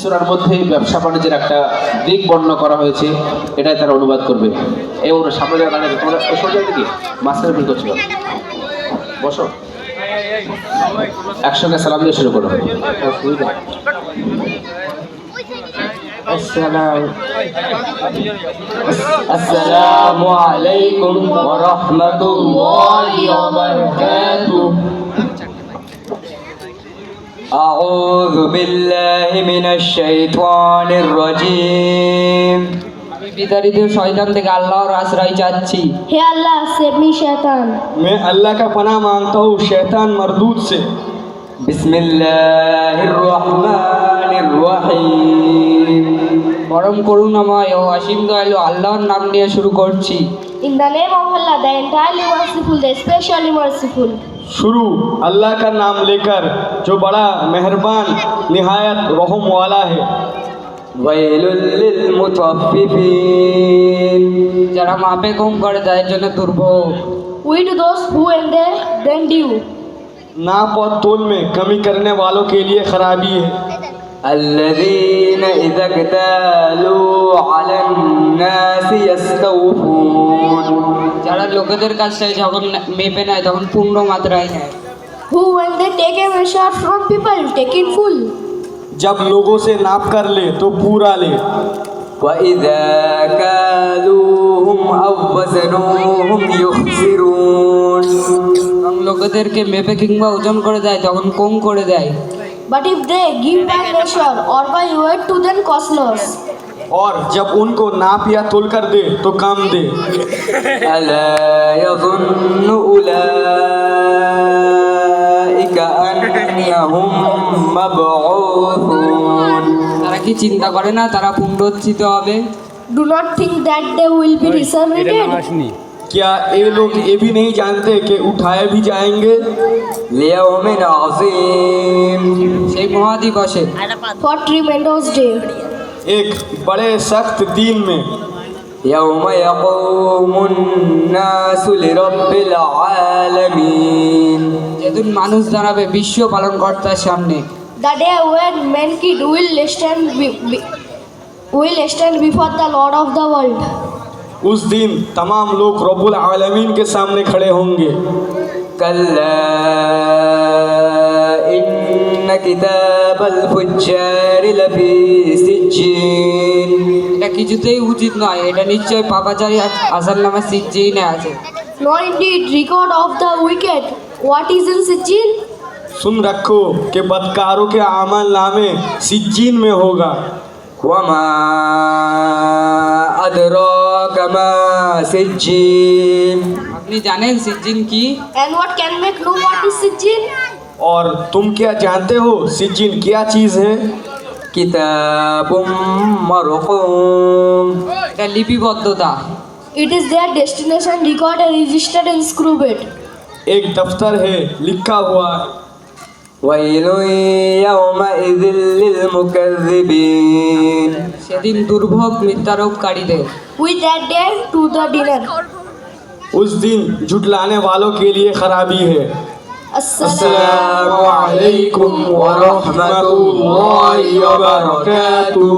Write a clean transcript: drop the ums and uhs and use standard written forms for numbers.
সূরার মধ্যে ব্যবসা বাণিজ্যের একটা দিক বর্ণনা করা হয়েছে, এটাই তারা অনুবাদ করবে। এই ওরা সামনে যারা দাঁড়িয়ে তোমরা এসব জায়গা থেকে মাঝখানে ভিড় করছিল, বসো একসঙ্গে সালাম দিয়ে শুরু করো। আসসালামু আলাইকুম ওয়া রাহমাতুল্লাহি ওয়া বারাকাতুহু। আউযু বিল্লাহি মিনাশ শাইতানির রাজীম। আমি বিতাড়িত শয়তান থেকে আল্লাহর আশ্রয় চাচ্ছি। हे अल्लाह सेव मी शैतान। मैं अल्लाह का पनाह मांगता हूँ शैतान मरदूद से। বিসমিল্লাহির রহমানির রহিম। পরম করুণাময় ও অসীম দয়ালু আল্লাহর নাম নিয়ে শুরু করছি। In the name of Allah, the entirely merciful, the especially merciful. शुरू अल्लाह का नाम लेकर जो बड़ा मेहरबान निहायत रहम वाला है। ওয়াইলুল লিল মুতাফফিফিন। যারা মাপে কম করে তাদের জন্য দুর্ভোগ। We to those who enter then due. नाप और तोल में कमी करने वालों के लिए खराबी है। الذين إذا اكتالوا على الناس يستوفون। যারা লোকেদের কাছে যখন মেপে নেয় তখন পূর্ণ মাত্রায় নেয়। Who when they take a measure from people, take it full. जब लोगों से नाप कर ले तो पूरा ले। وإذا كالوهم أو وزنوهم يخسرون। লোকেদেরকে মেপে কিংবা ওজন করে দেয় তখন কম করে দেয়। But if they give by measure or by weight to them cost loss. और जब उनको नाप या तोल कर दे तो कम दे। ألا يظن أولئك أنهم مبعوثون। তারা কি চিন্তা করে না তারা পুনরুত্থিত হবে? Do not think that they will be resurrected. क्या ये लोग ये भी नहीं जानते कि उठाए भी जाएंगे। लियौम अज़ीम। সেই মহাদিবসে। For tremendous day. एक बड़े सख्त दिन में। يوم يقوم الناس لرب العالمين। যেদিন মানুষ দাঁড়াবে বিশ্ব পালনকর্তার সামনে। The day when mankind will stand before the Lord of the world. उस दिन तमाम लोग रब्बुल आलमीन के सामने खड़े होंगे। कल्ला इन्न किताबल फुज्जार लफी सिज्जीन। এটা কিছুতেই উচিত নয়, এটা নিশ্চয় পাপাচারী আসারনামা সিজ্জিনে আছে। Nor indeed record of the wicked. What is in Sijjin? सुन रखो कि बदकारों के आमल नामे सिज्जीन में होगा। वमा अदराका मा सिज्जीन। আপনি জানেন সিজ্জিন কি? And what can make know what is Sijjin? और तुम क्या जानते हो सिज्जीन क्या चीज़ है? কিতাবুম মারকুম। এটা লিপিবদ্ধতা। It is their destination recorded, registered, and inscribed. एक दफ्तर है लिखा हुआ। ওয়াইলু ইয়াউমাইযিল লিল মুকাজ্জিবিন। সেদিন দুর্ভোগ মিথ্যারোপকারীদের। With that day to the dinner. उस दिन झुटलाने वालों के लिए खराबी है। अस्सलामु अलैकुम व रहमतुल्लाहि व बरकातुहू।